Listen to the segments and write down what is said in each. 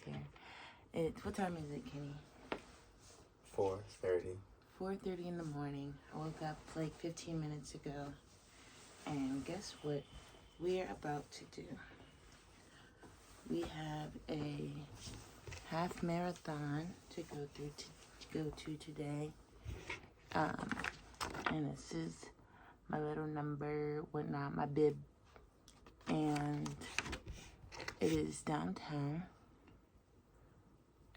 here. What time is it, Kenny? 4:30. 4:30 in the morning. I woke up like 15 minutes ago. And guess what we're about to do? We have a half marathon to go to today. And this is my little number, whatnot, my bib. And it is downtown.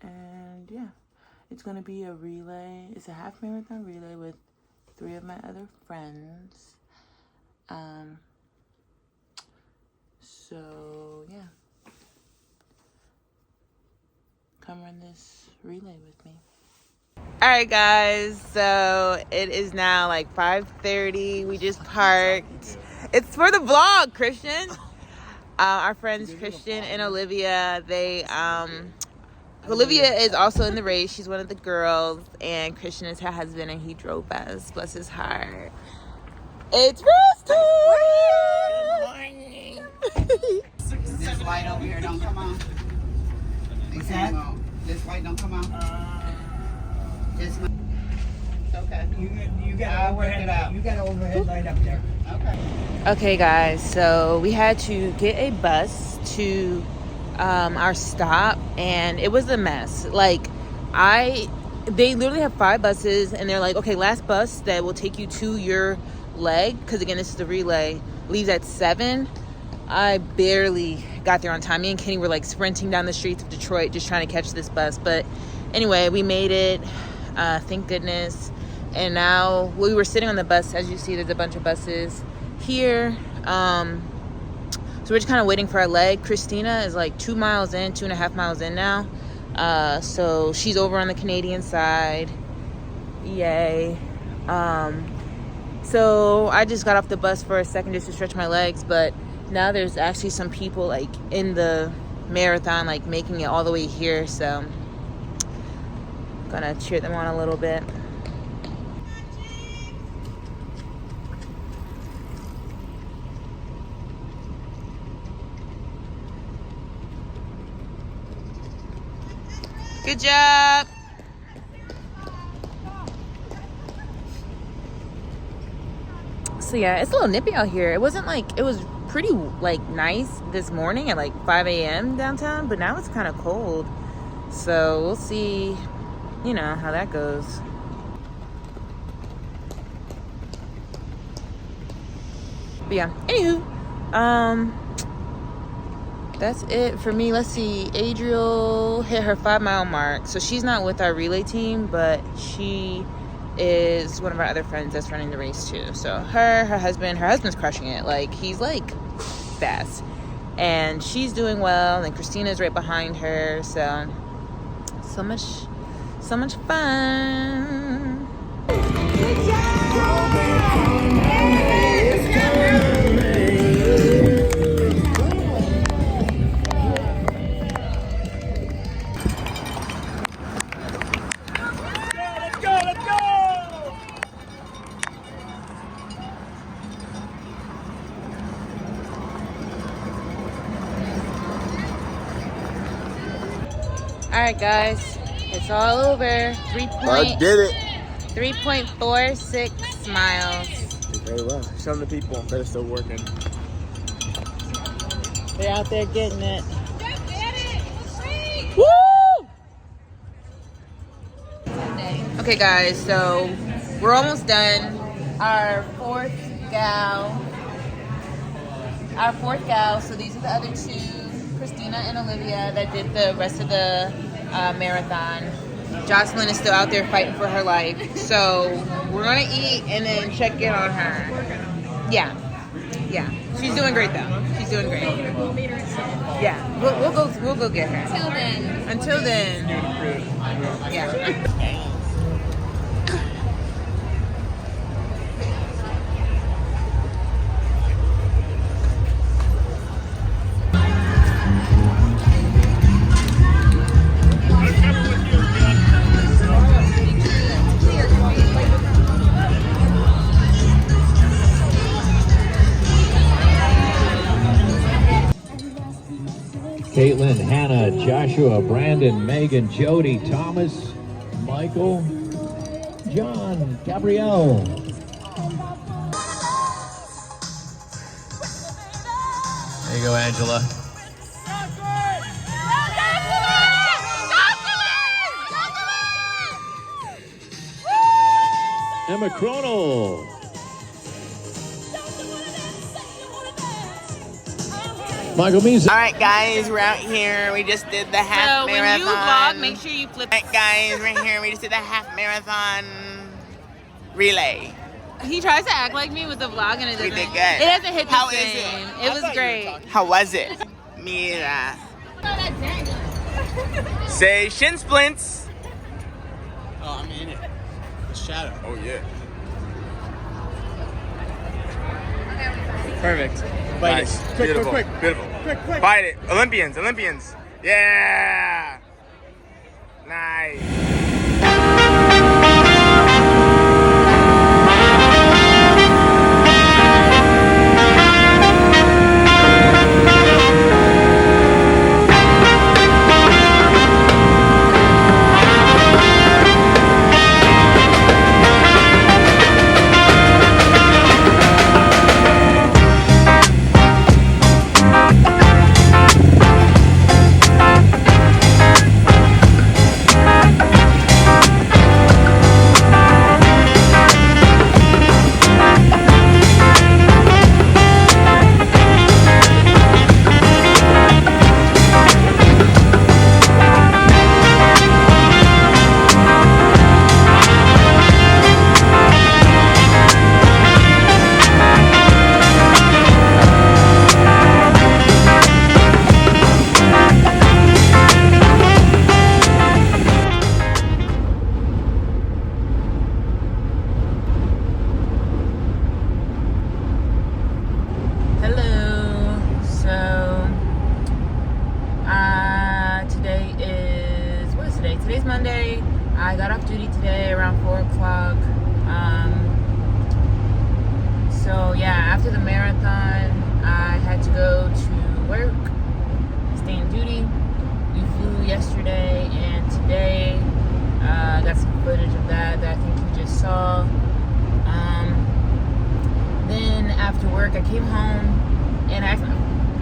And yeah, it's going to be a relay. It's a half marathon relay with 3 of my other friends. So yeah, come run this relay with me. All right, guys, so it is now like 5:30. We just parked. It's for the vlog, Christian. Our friends Christian and Olivia, Olivia is also in the race. She's one of the girls, and Christian is her husband, and he drove us. Bless his heart. It's race time! Good morning. This light over here don't come on. What's that? This light don't come on. Okay. You got an overhead. You got an overhead light up there. Okay. Okay, guys, so we had to get a bus to our stop, and it was a mess. Like, they literally have 5 buses, and they're like, okay, last bus that will take you to your leg, because again, this is the relay, leaves at 7. I barely got there on time. Me and Kenny were like sprinting down the streets of Detroit just trying to catch this bus. But anyway, we made it. Thank goodness. And now we were sitting on the bus. As you see, there's a bunch of buses here. So we're just kind of waiting for our leg. Christina is like 2.5 miles in now. So she's over on the Canadian side. Yay. So I just got off the bus for a second just to stretch my legs, but now there's actually some people like in the marathon, like making it all the way here. So I'm gonna cheer them on a little bit. Good job. So yeah, it's a little nippy out here. It wasn't like, it was pretty like nice this morning at like 5 a.m. downtown, but now it's kind of cold. So we'll see, you know, how that goes. But yeah, anywho, that's it for me. Let's see, Adriel hit her 5-mile mark. So she's not with our relay team, but she is one of our other friends that's running the race too. So her husband's crushing it. Like, he's like fast, and she's doing well, and Christina's right behind her. So much fun. Good job. All right, guys, it's all over. I did it. 3.46 miles. Very well. Some of the people that are still working. They're out there getting it. Woo! Okay, guys, so we're almost done. Our fourth gal. So these are the other 2. Christina and Olivia that did the rest of the marathon. Jocelyn is still out there fighting for her life. So we're gonna eat and then check in on her. Yeah. She's doing great though. She's doing great. We'll meet her soon. Yeah. We'll go get her. Until then. Yeah. Caitlin. and Hannah, Joshua, Brandon, Megan, Jody, Thomas, Michael, John, Gabrielle. There you go, Angela. Emma Cronel. Michael Meese. All right, guys, we're out here. We just did the half marathon. So when you vlog, make sure you flip. All right, guys, we're here. We just did the half marathon relay. He tries to act like me with the vlog and it doesn't. We did good. It doesn't hit the How is same. it? It was great. How was it? Mira. Say shin splints. Oh, I'm in it. The shadow. Oh, yeah. Perfect. Nice. Beautiful. Quick. Beautiful. Quick. Fight it. Olympians. Yeah. Nice. Today's Monday. I got off duty today around 4 o'clock. So yeah, after the marathon, I had to go to work, stay in duty. We flew yesterday and today. Got some footage of that I think you just saw. Then after work, I came home and I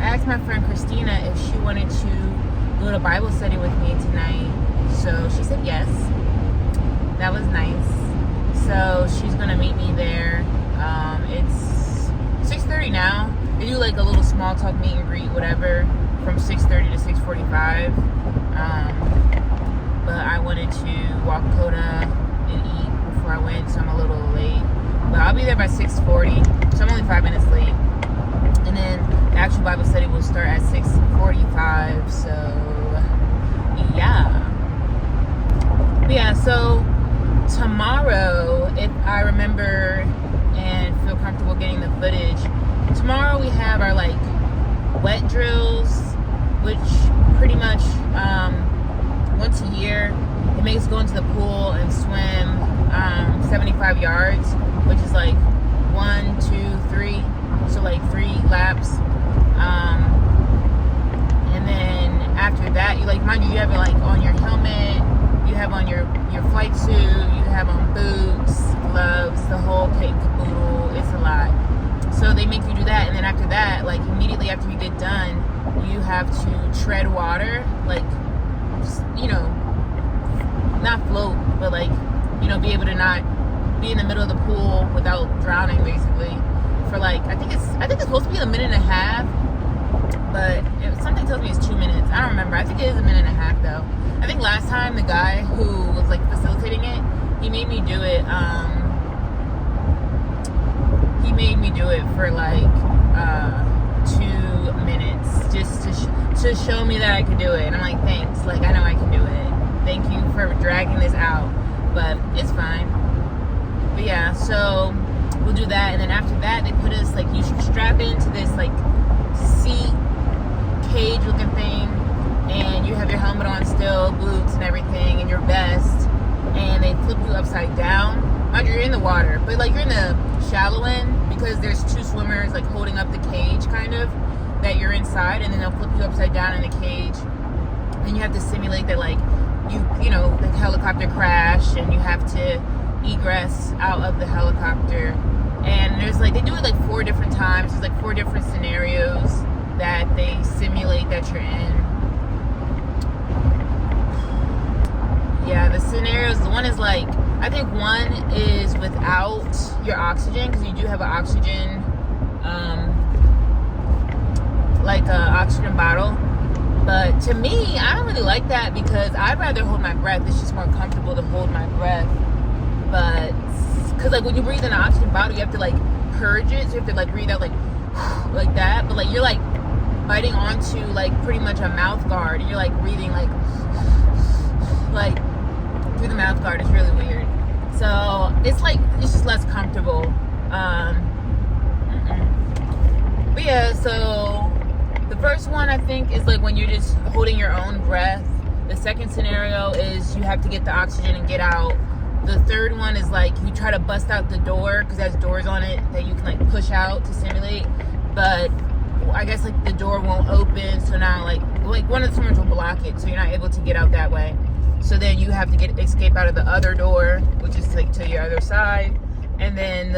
asked my friend Christina if she wanted to go to Bible study with me tonight. So she said yes. That was nice. So she's gonna meet me there. It's 6:30 now. They do like a little small talk meet and greet, whatever, from 6:30 to 6:45. But I wanted to walk Coda and eat before I went, so I'm a little late. But I'll be there by 6:40, so I'm only 5 minutes late. And then the actual Bible study will start at 6:45. So yeah, so tomorrow, if I remember and feel comfortable getting the footage, tomorrow we have our like wet drills, which pretty much once a year it makes us go into the pool and swim 75 yards, which is like 1, 2, 3, so like 3 laps. And then after that, you like, mind you, you have it like on your helmet, you have on your flight suit, you have on boots, gloves, the whole kit and caboodle. It's a lot. So they make you do that, and then after that, like immediately after you get done, you have to tread water, like, you know, not float, but like, you know, be able to not be in the middle of the pool without drowning, basically, for like, I think it's supposed to be a minute and a half, but something tells me it's 2 minutes. I don't remember. I think it is a minute and a half though. I think last time the guy who was like facilitating it, he made me do it. He made me do it for like 2 minutes just to show me that I could do it. And I'm like, thanks. Like, I know I can do it. Thank you for dragging this out, but it's fine. But yeah, so we'll do that, and then after that, they put us like, you should strap into this like seat cage looking thing, and you have your helmet on still, boots and everything, and your vest, and they flip you upside down. Mind you, you're in the water, but like you're in the shallow end because there's 2 swimmers like holding up the cage, kind of, that you're inside, and then they'll flip you upside down in the cage, and you have to simulate that like you know the helicopter crash, and you have to egress out of the helicopter. And there's like, they do it like 4 different times. There's like 4 different scenarios that they simulate that you're in. Yeah, the scenarios, the one is like, I think one is without your oxygen, because you do have an oxygen, like a oxygen bottle. But to me, I don't really like that, because I'd rather hold my breath. It's just more comfortable to hold my breath. But, because like when you breathe in an oxygen bottle, you have to like purge it. So you have to like breathe out like that. But like you're like biting onto like pretty much a mouth guard. And you're like breathing like through the mouth guard. It's really weird. So it's like, it's just less comfortable. But yeah, so the first one I think is like when you're just holding your own breath. The second scenario is you have to get the oxygen and get out. The third one is like you try to bust out the door, because there's doors on it that you can like push out to simulate. But I guess like the door won't open, so now like one of the swimmers will block it, so you're not able to get out that way. So then you have to escape out of the other door, which is like to your other side. And then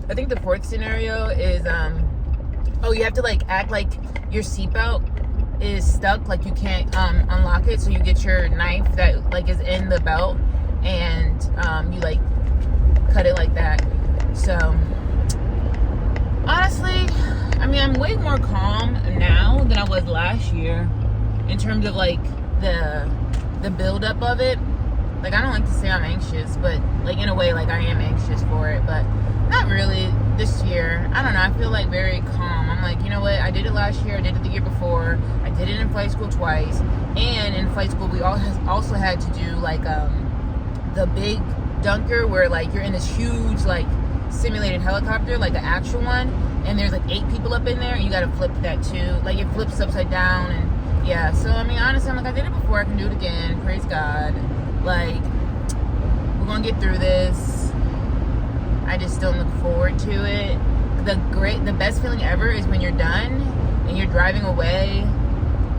I think the fourth scenario is you have to like act like your seatbelt is stuck, like you can't unlock it, so you get your knife that like is in the belt, and you like cut it like that. So honestly, I mean, I'm way more calm now than I was last year in terms of like the buildup of it. Like, I don't like to say I'm anxious, but like in a way, like I am anxious for it, but not really this year. I don't know, I feel like very calm. I'm like, you know what, I did it last year, I did it the year before, I did it in flight school twice, and in flight school we also had to do like the big dunker, where like you're in this huge like simulated helicopter, like an actual one, and there's like 8 people up in there, and you gotta flip that too. Like it flips upside down, and yeah. So I mean, honestly, I'm like, I did it before, I can do it again. Praise God. Like, we're gonna get through this. I just still look forward to it. The best feeling ever is when you're done and you're driving away,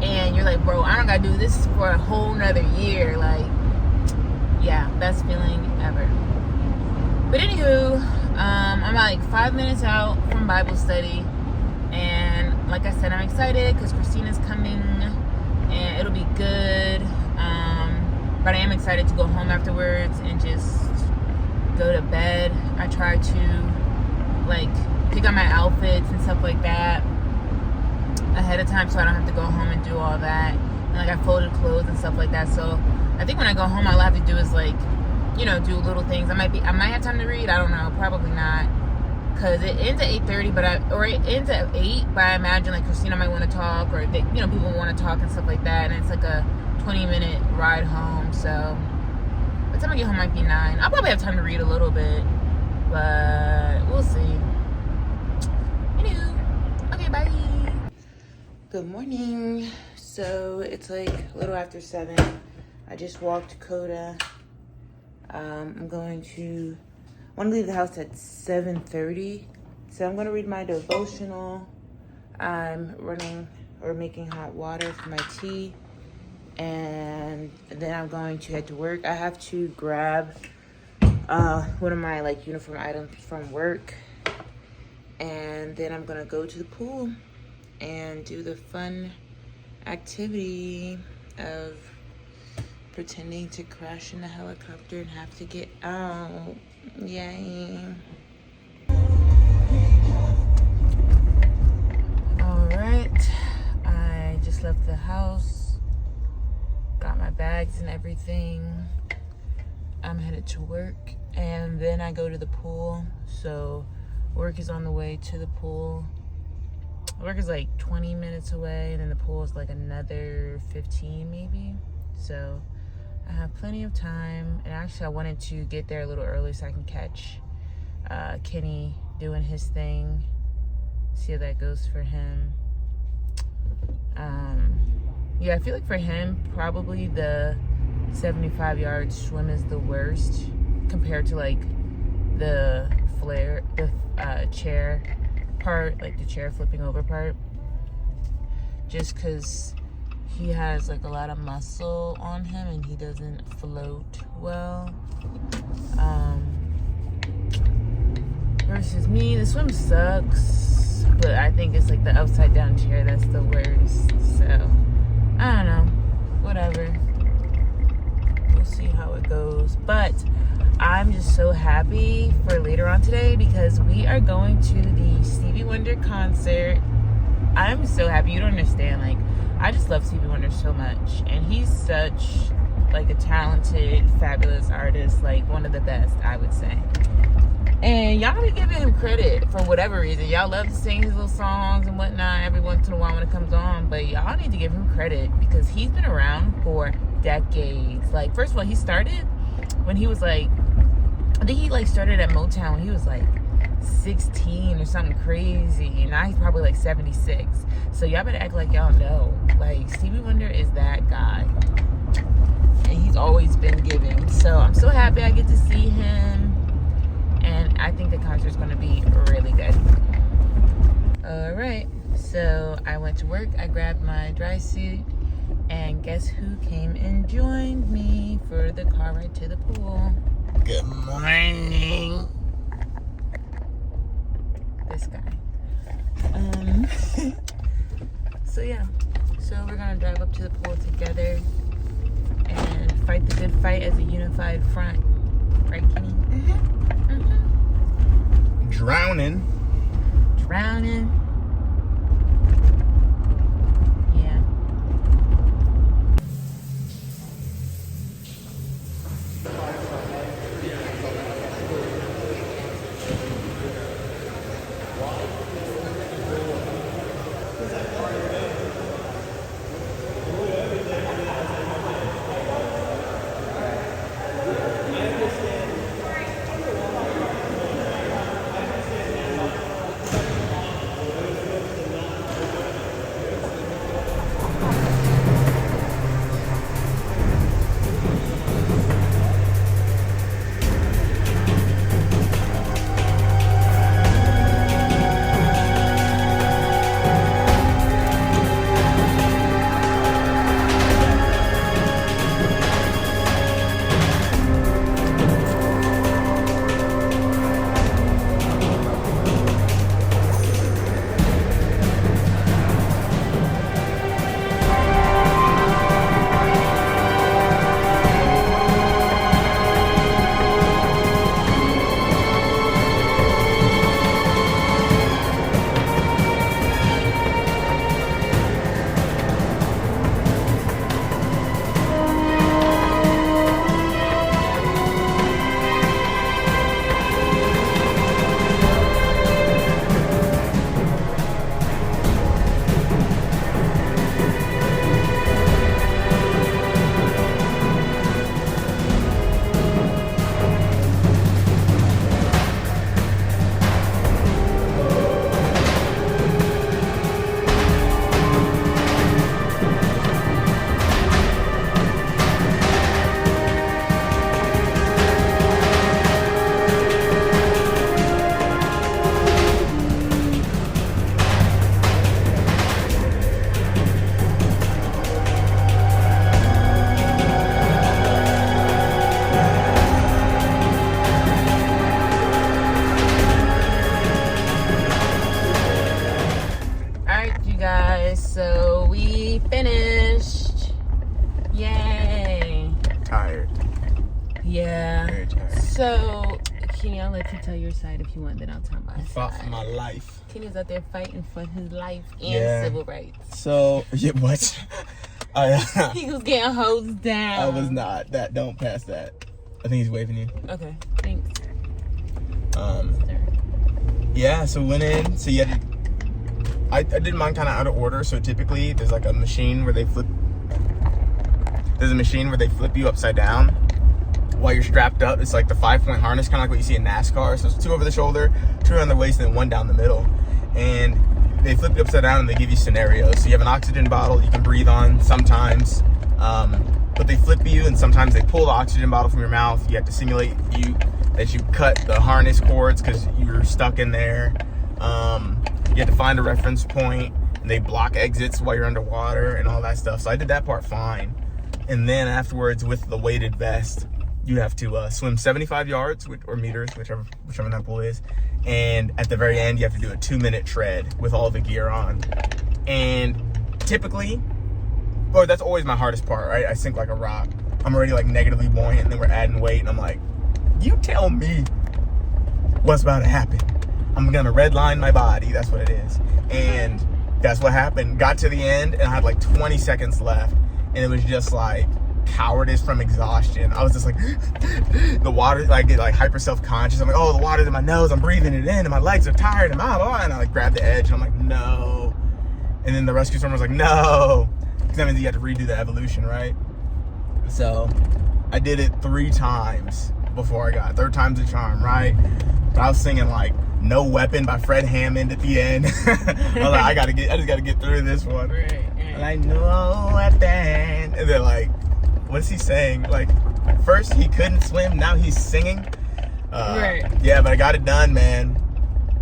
and you're like, bro, I don't gotta do this for a whole nother year. Like, yeah, best feeling ever. But anywho, I'm like 5 minutes out from Bible study, and like I said, I'm excited because Christina's coming and it'll be good. But I am excited to go home afterwards and just go to bed. I try to like pick out my outfits and stuff like that ahead of time, so I don't have to go home and do all that. And like I folded clothes and stuff like that. So I think when I go home, all I have to do is like, you know, do little things. I might have time to read. I don't know. Probably not, because it ends at 8:30, or it ends at 8. But I imagine like Christina might want to talk, or they, you know, people want to talk and stuff like that. And it's like a 20-minute ride home. So by the time I get home, might be 9. I'll probably have time to read a little bit, but we'll see. Anywho, okay, bye. Good morning. So it's like a little after 7. I just walked Coda. I want to leave the house at 7:30. So I'm going to read my devotional. I'm making hot water for my tea. And then I'm going to head to work. I have to grab one of my like uniform items from work. And then I'm going to go to the pool and do the fun activity of pretending to crash in the helicopter and have to get out. Yay. Alright, I just left the house, got my bags and everything. I'm headed to work, and then I go to the pool. So work is on the way to the pool. Work is like 20 minutes away, and then the pool is like another 15 maybe. So I have plenty of time. And actually I wanted to get there a little early so I can catch Kenny doing his thing, see how that goes for him. Yeah, I feel like for him, probably the 75-yard swim is the worst compared to like the chair part, like the chair flipping over part. Just because he has like a lot of muscle on him and he doesn't float well. Versus me, the swim sucks, but I think it's like the upside down chair that's the worst. So I don't know, whatever. We'll see how it goes. But I'm just so happy for later on today because we are going to the Stevie Wonder concert. I'm so happy. You don't understand. Like, I just love Stevie Wonder so much. And he's such, like, a talented, fabulous artist. Like, one of the best, I would say. And y'all be giving him credit for whatever reason. Y'all love to sing his little songs and whatnot every once in a while when it comes on. But y'all need to give him credit because he's been around for decades. Like, first of all, he started when he was, like, I think he, like, started at Motown when he was, like, 16 or something crazy. And now he's probably, like, 76. So y'all better act like y'all know. Like, Stevie Wonder is that guy. And he's always been giving. So I'm so happy I get to see him. And I think the concert's going to be really good. All right. So I went to work. I grabbed my dry suit. And guess who came and joined me for the car ride to the pool? Good morning. This guy. So yeah. So we're going to drive up to the pool together and fight the good fight as a unified front. Right, Kenny? Drowning. Drowning. Yeah. So we finished. Yay. Tired. Yeah. Very tired. So, Kenny, I'll let you tell your side if you want, then I'll tell my Fought side. for my life. Kenny's out there fighting for his life and Yeah. civil rights. So, yeah, what? He was getting hosed down. I was not. Don't pass that. I think he's waving you. Okay, thanks. Yeah, so went in. So you had to, I did mine kind of out of order. So typically there's like a machine where they flip. There's a machine where they flip you upside down while you're strapped up. It's like the 5-point harness, kind of like what you see in NASCAR. So it's 2 over the shoulder, 2 around the waist, and then 1 down the middle. And they flip you upside down and they give you scenarios. So you have an oxygen bottle you can breathe on sometimes. But they flip you and sometimes they pull the oxygen bottle from your mouth. You have to simulate that you cut the harness cords because you're stuck in there. You have to find a reference point, and and they block exits while you're underwater and all that stuff. So I did that part fine. And then afterwards, with the weighted vest, you have to swim 75 yards or meters, whichever that pool is. And at the very end, you have to do a 2-minute tread with all the gear on. And typically, that's always my hardest part, right? I sink like a rock. I'm already like negatively buoyant, and then we're adding weight, and I'm like, you tell me what's about to happen. I'm gonna redline my body. That's what it is. And that's what happened. Got to the end, and I had like 20 seconds left. And it was just like cowardice from exhaustion. I was just like, the water, like, get like hyper self-conscious. I'm like, oh, the water's in my nose. I'm breathing it in, and my legs are tired, and blah, blah, blah. And I like grabbed the edge, and I'm like, no. And then the rescue swimmer was like, no. Because that means you have to redo the evolution, right? So I did it 3 times before I got it. 3rd time's a charm, right? But I was singing like No Weapon by Fred Hammond at the end. I was like, I just gotta get through this one. Like, no weapon. And they're like, what is he saying? Like, first he couldn't swim, now he's singing. Yeah, but I got it done, man.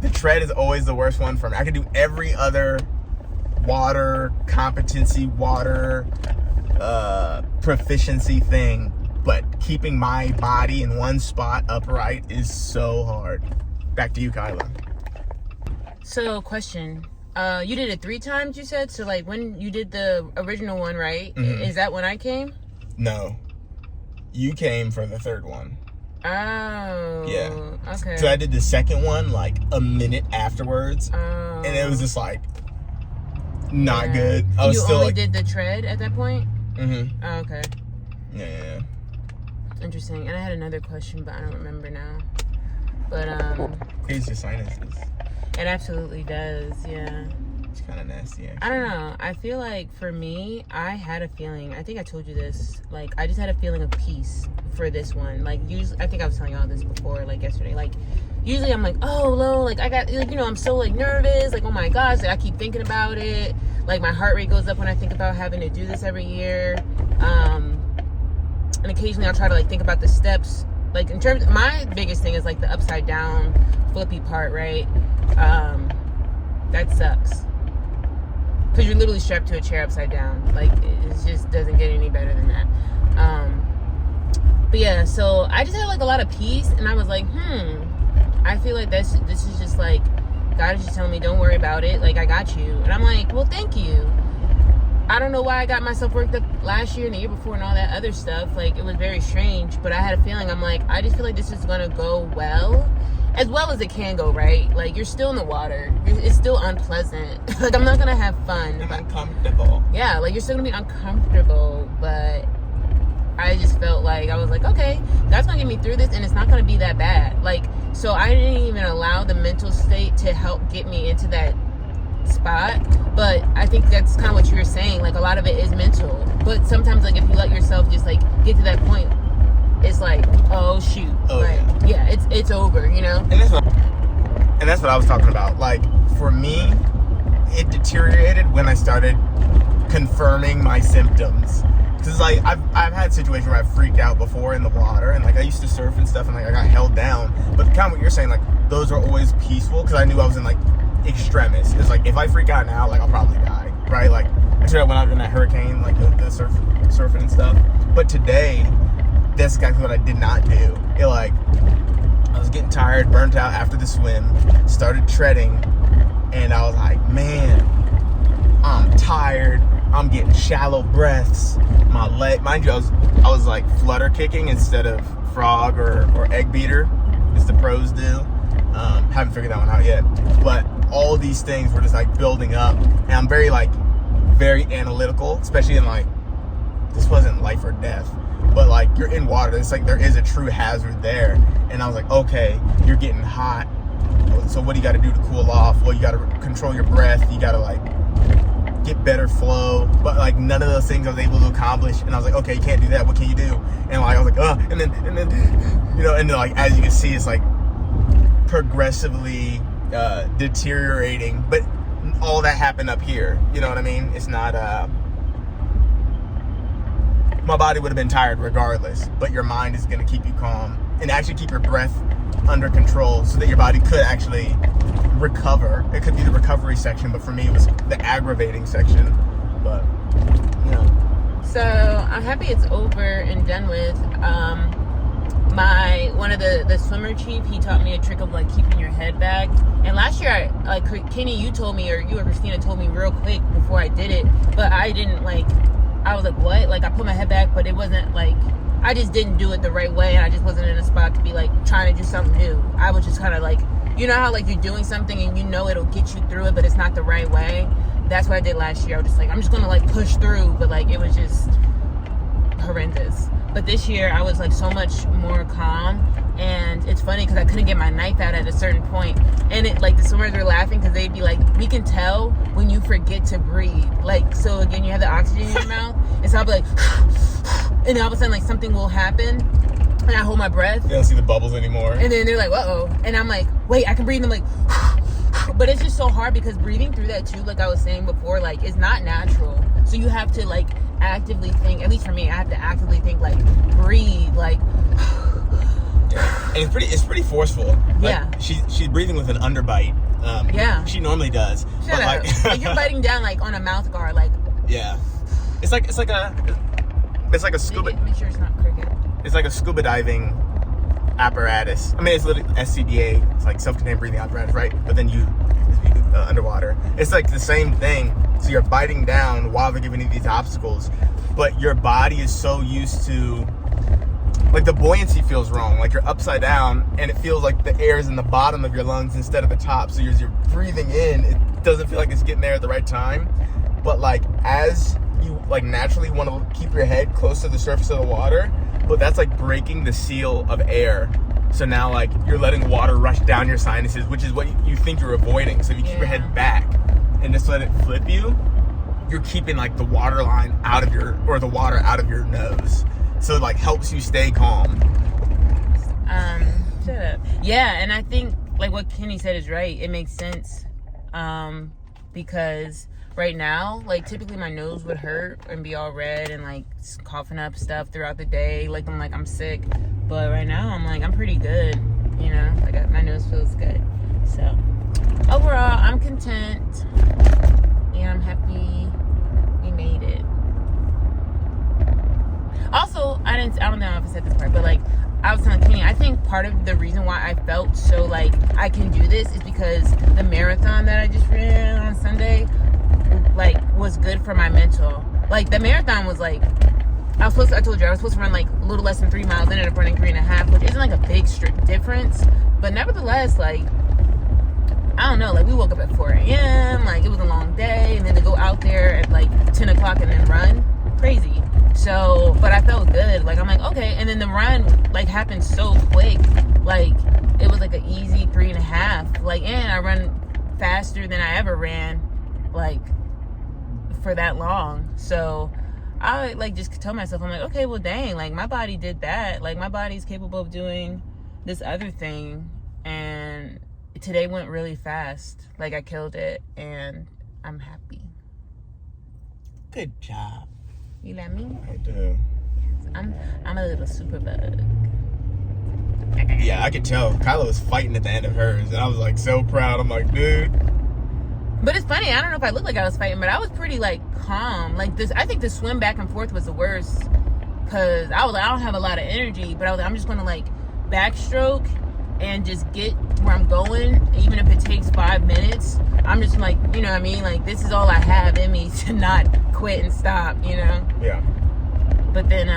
The tread is always the worst one for me. I can do every other water competency, water proficiency thing, but keeping my body in one spot upright is so hard. Back to you, Kyla. So, question. You did it 3 times, you said? So, like, when you did the original one, right? Mm-hmm. Is that when I came? No. You came for the 3rd one. Oh. Yeah. Okay. So I did the 2nd one, like, a minute afterwards. Oh. And it was just, like, not good. I was you still, only like... did the tread at that point? Mm-hmm. Oh, okay. Yeah. Interesting. And I had another question, but I don't remember now. But, It's your sinuses. it absolutely does, yeah. It's kind of nasty, actually. I don't know. I feel like for me, I had a feeling. I think I told you this. Like, I just had a feeling of peace for this one. Like, usually, I think I was telling y'all this before, like yesterday. Like, usually I'm like, oh, no, like, I got, like, you know, I'm so, like, nervous. Like, oh my gosh, like, I keep thinking about it. Like, my heart rate goes up when I think about having to do this every year. And occasionally I'll try to, like, think about the steps. Like, in terms, my biggest thing is, like, the upside down flippy part, right? That sucks. Because you're literally strapped to a chair upside down. Like, it just doesn't get any better than that. But yeah, so I just had, like, a lot of peace, and I was like, I feel like this is just, like, God is just telling me, don't worry about it. Like, I got you. And I'm like, well, thank you. I don't know why I got myself worked up last year and the year before and all that other stuff. Like, it was very strange. But I had a feeling, I'm like, I just feel like this is going to go well as it can go, right? Like, you're still in the water. It's still unpleasant. Like, I'm not going to have fun. Uncomfortable. Yeah, like, you're still going to be uncomfortable. But I just felt like, I was like, okay, God's going to get me through this, and it's not going to be that bad. Like, so I didn't even allow the mental state to help get me into that spot. But I think that's kind of what you were saying. Like, a lot of it is mental. But sometimes, like, if you let yourself just, like, get to that point, it's like, oh, shoot. Oh, like, yeah, it's over, you know? And that's what I was talking about. Like, for me, it deteriorated when I started confirming my symptoms. Because, like, I've had situations where I've freaked out before in the water. And, like, I used to surf and stuff, and, like, I got held down. But kind of what you're saying, like, those are always peaceful. Because I knew I was in, like, extremis. It's like, if I freak out now, like, I'll probably die, right? Like, actually I went out in that hurricane, like the surfing and stuff. But today, that's exactly what I did not do. It, like, I was getting tired, burnt out after the swim, started treading, and I was like, man, I'm tired. I'm getting shallow breaths. My leg, mind you, I was like flutter kicking instead of frog or egg beater, as the pros do. Haven't figured that one out yet. But all these things were just like building up, and I'm very analytical, especially in, like, this wasn't life or death, but, like, you're in water. It's like there is a true hazard there. And I was like, okay, you're getting hot. So what do you got to do to cool off? Well, you got to control your breath. You got to, like, get better flow. But, like, none of those things I was able to accomplish. And I was like, okay, you can't do that. What can you do? And, like, I was like, and then, you know, and then, like, as you can see, it's like progressively deteriorating. But all that happened up here. You know what I mean? It's not, my body would have been tired regardless, but your mind is going to keep you calm and actually keep your breath under control so that your body could actually recover. It could be the recovery section, but for me, it was the aggravating section. But, you know. So I'm happy it's over and done with. One of the swimmer chief, he taught me a trick of like keeping your head back. And last year, Kenny, you told me, or you or Christina told me real quick before I did it, but I didn't like. I was like, what? Like I put my head back, but it wasn't like I just didn't do it the right way, and I just wasn't in a spot to be like trying to do something new. I was just kind of like, you know how like you're doing something and you know it'll get you through it, but it's not the right way. That's what I did last year. I was just like, I'm just gonna like push through, but like it was just horrendous. But this year I was like so much more calm, and it's funny because I couldn't get my knife out at a certain point, and it like the swimmers were laughing because they'd be like, we can tell when you forget to breathe. Like, so again, you have the oxygen in your mouth, and so I'll be like and then all of a sudden like something will happen and I hold my breath. You don't see the bubbles anymore. And then they're like, uh-oh. And I'm like, wait, I can breathe. And I'm like, but it's just so hard because breathing through that tube, like I was saying before, like it's not natural. So you have to like actively think, at least for me, I have to actively think like breathe, like yeah. And it's pretty forceful. Like, yeah. She's breathing with an underbite. Yeah. She normally does. Shut up. Like you're biting down like on a mouth guard, like yeah. It's like a scuba. Make sure it's not cricket. It's like a scuba diving apparatus. I mean, it's literally SCBA. It's like self-contained breathing apparatus, right? But then you underwater. It's like the same thing. So you're biting down while they're giving you these obstacles, but your body is so used to, like the buoyancy feels wrong. Like you're upside down, and it feels like the air is in the bottom of your lungs instead of the top. So you're breathing in. It doesn't feel like it's getting there at the right time. But like as you like naturally want to keep your head close to the surface of the water, but that's like breaking the seal of air. So now like you're letting water rush down your sinuses, which is what you think you're avoiding. So if you keep your head back and just let it flip you, you're keeping like the water line the water out of your nose. So it like helps you stay calm. Shut up. Yeah, and I think like what Kenny said is right. It makes sense. Because right now, like typically my nose would hurt and be all red and like coughing up stuff throughout the day. Like I'm sick. But right now I'm pretty good, you know, like my nose feels good. So overall, I'm content and I'm happy we made it. Also, I don't know if I said this part, but like I was telling Kenny, I think part of the reason why I felt so like I can do this is because the marathon that I just ran on Sunday like was good for my mental. Like the marathon was like I told you I was supposed to run like a little less than 3 miles. Ended up running 3.5, which isn't like a big difference, but nevertheless, like I don't know, like we woke up at 4 a.m. like it was a long day, and then to go out there at like 10 o'clock and then run, crazy. So, but I felt good. Like I'm like okay, and then the run like happened so quick. Like it was like an easy 3.5. Like and I run faster than I ever ran, like for that long. So I like just tell myself, I'm like, okay, well, dang, like my body did that. Like my body's capable of doing this other thing. And today went really fast. Like I killed it and I'm happy. Good job. You let me? I do. I'm a little super bug. Yeah, I could tell. Kyla was fighting at the end of hers, and I was like so proud. I'm like, dude. But it's funny, I don't know if I looked like I was fighting, but I was pretty like calm. Like this, I think the swim back and forth was the worst because I was like, I don't have a lot of energy, but I was like, I'm just gonna like backstroke and just get where I'm going, even if it takes 5 minutes. I'm just like, you know what I mean? Like this is all I have in me to not quit and stop, you know? Yeah. But then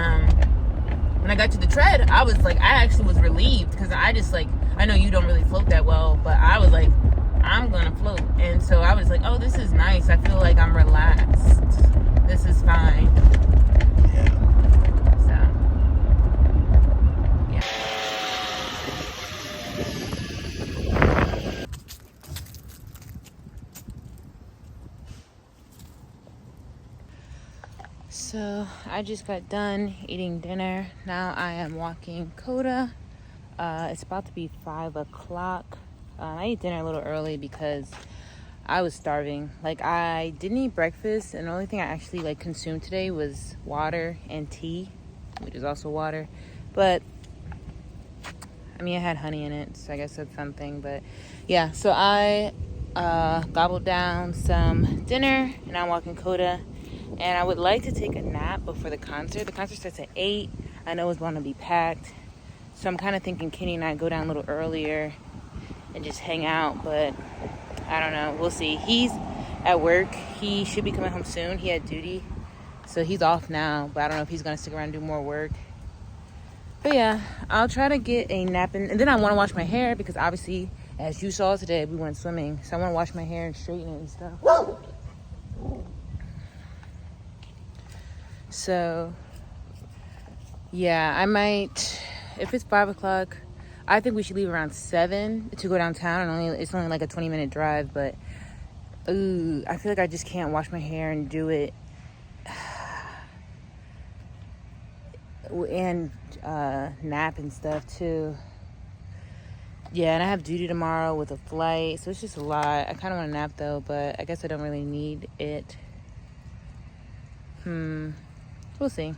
when I got to the tread, I was like, I actually was relieved because I just like, I know you don't really float that well, but I was like, I'm gonna float. And so I was like, oh, this is nice. I feel like I'm relaxed. This is fine. Yeah. So, yeah. So I just got done eating dinner. Now I am walking Coda. It's about to be 5 o'clock. I ate dinner a little early because I was starving. Like I didn't eat breakfast, and the only thing I actually like consumed today was water and tea, which is also water. But I mean, it had honey in it, so I guess that's something. But yeah, so I gobbled down some dinner, and I'm walking Coda. And I would like to take a nap before the concert. The concert starts at 8. I know it's going to be packed. So I'm kind of thinking Kenny and I go down a little earlier and just hang out. But I don't know. We'll see. He's at work. He should be coming home soon. He had duty. So he's off now. But I don't know if he's going to stick around and do more work. But yeah, I'll try to get a nap in. And then I want to wash my hair because obviously, as you saw today, we went swimming. So I want to wash my hair and straighten it and stuff. So yeah, I might, if it's 5 o'clock, I think we should leave around 7 to go downtown. And it's only like a 20-minute drive, but I feel like I just can't wash my hair and do it and nap and stuff too. Yeah, and I have duty tomorrow with a flight, so it's just a lot. I kind of want to nap though, but I guess I don't really need it. We'll see.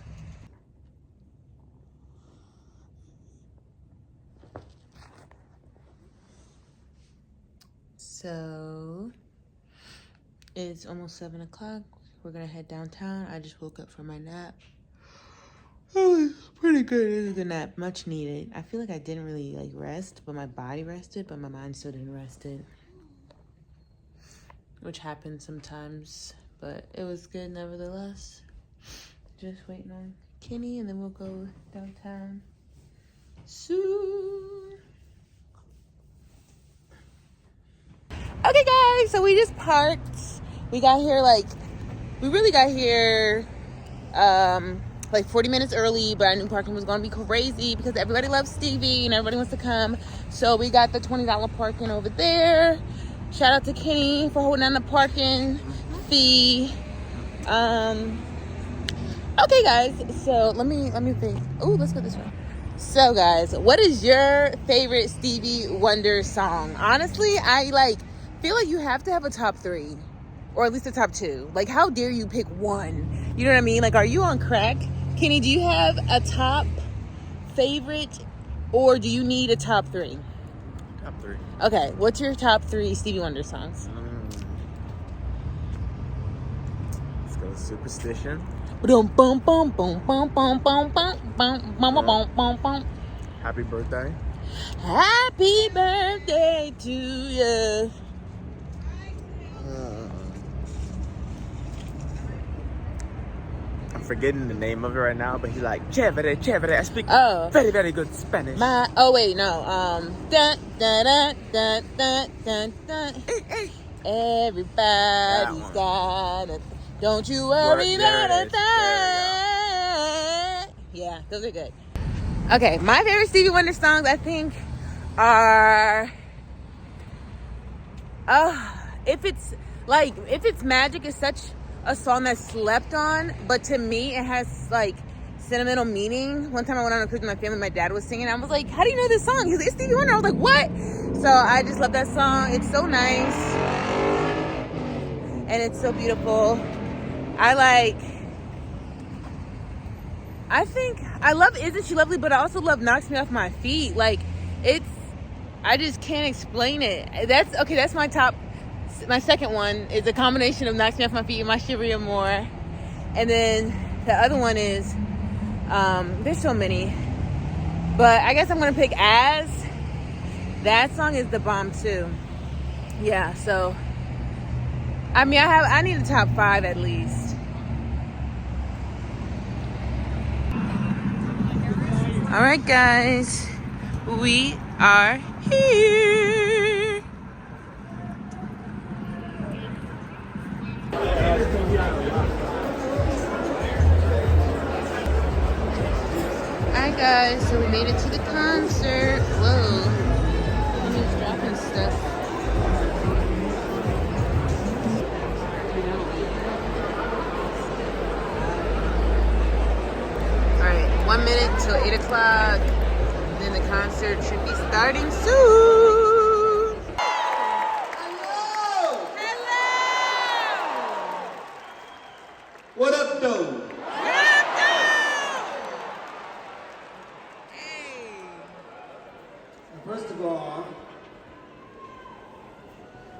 So it's almost 7 o'clock. We're gonna head downtown. I just woke up from my nap. Oh, it's pretty good. It was a good nap, much needed. I feel like I didn't really like rest, but my body rested, but my mind still didn't rest it, which happens sometimes. But it was good nevertheless. Just waiting on Kenny, and then we'll go downtown soon. Okay, guys, so we just parked. We really got here like 40 minutes early, but I knew parking was gonna be crazy because everybody loves Stevie and everybody wants to come. So we got the $20 parking over there. Shout out to Kenny for holding down the parking fee. Okay, guys, so let me think. Oh, let's go this way. So, guys, what is your favorite Stevie Wonder song? Honestly, I feel like you have to have a top 3, or at least a top 2. Like, how dare you pick one? You know what I mean? Like, are you on crack? Kenny, do you have a top favorite, or do you need a top 3? Top 3. Okay, what's your top 3 Stevie Wonder songs? Let's go with Superstition. Boom, boom, boom, boom, boom, boom, boom, boom, boom, boom, boom, boom, boom. Happy Birthday. Happy birthday to you. I'm forgetting the name of it right now, but he's like, chévere, chévere. I speak very, very good Spanish. Oh wait, no. Dun, dun, dun, dun, dun, dun, dun. Everybody's got it. Don't you worry about a thing. Yeah, those are good. Okay, my favorite Stevie Wonder songs, I think, are if it's Magic is such a song that's slept on, but to me it has like sentimental meaning. One time I went on a cruise with my family, my dad was singing, I was like, how do you know this song? He's like, it's Stevie Wonder. I was like, what? So I just love that song. It's so nice and it's so beautiful. I think I love Isn't She Lovely, but I also love Knocks Me Off My Feet. Like, I just can't explain it. That's my top. My second one is a combination of Knocks Me Off My Feet and My Shivery More. And then the other one is, there's so many. But I guess I'm going to pick As. That song is the bomb too. Yeah, so, I mean, I need a top 5 at least. All right, guys, we are here. Alright, guys, so we made it to the concert. Whoa, I'm just dropping stuff. Alright, 1 minute till 8 o'clock. Then the concert should be starting soon. Hello! Hello! What up, though?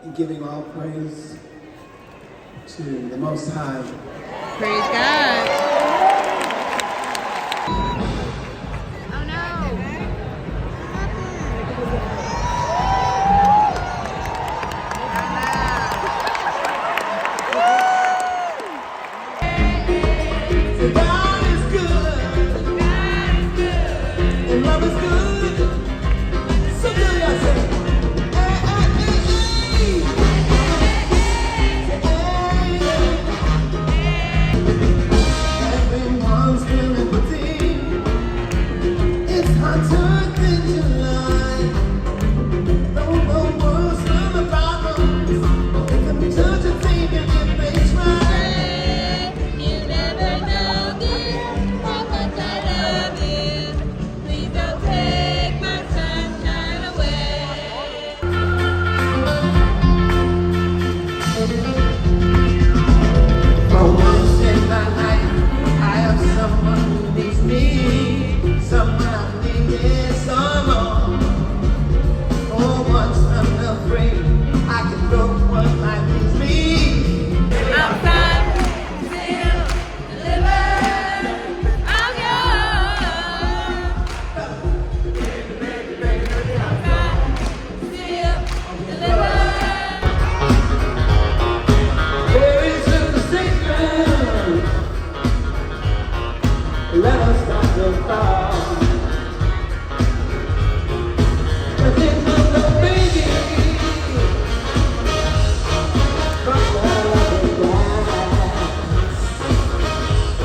and giving all praise to the Most High. Praise God. Oh no. God is good. And love is good. So good, y'all say. Hey, hey, hey, hey. Everyone's feeling fatigued. It's hard to think July. Though the world's full of problems, they can touch a thing if they try. You never know this, how much I love you. Please don't take my sunshine away. For once in my life, I have someone who needs me. Someone I've needed so long. For once I'm afraid I can go what life needs me. Outside, still delivered. I'm yours. Outside, still delivered. There is a secret. Let us start to fall. But then comes the baby. From the glass.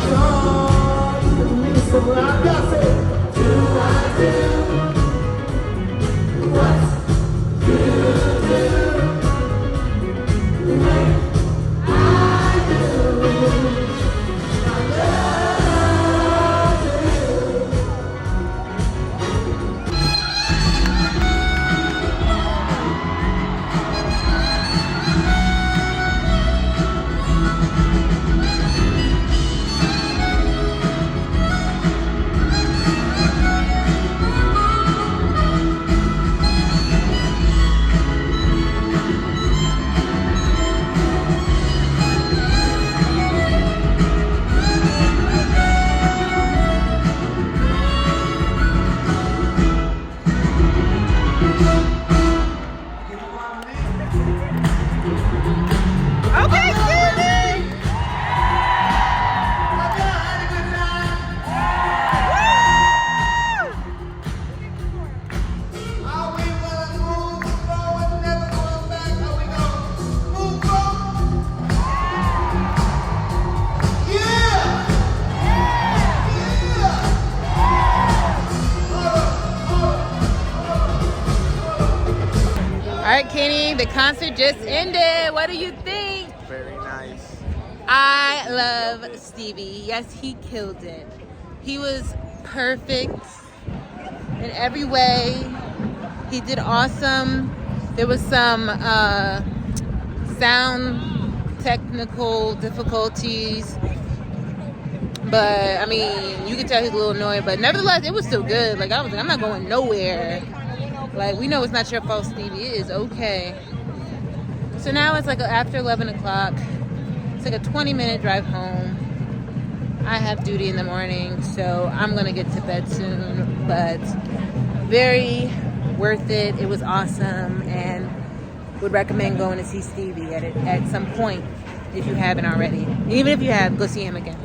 God, the music I got it. Do I do what you do? Okay, Stevie. Are we gonna move forward, never going back? Are we gonna move forward? Yeah! All right, Kenny, the concert just ended. What do you think? Very nice. I love Stevie. Yes, he killed it. He was perfect in every way. He did awesome. There was some sound technical difficulties, but I mean, you could tell he's a little annoyed, but nevertheless, it was still good. Like, I was like, I'm not going nowhere. Like, we know it's not your fault, Stevie. It is okay. So now it's like after 11 o'clock. It's like a 20-minute drive home. I have duty in the morning, so I'm going to get to bed soon. But very worth it. It was awesome, and would recommend going to see Stevie at some point if you haven't already. Even if you have, go see him again.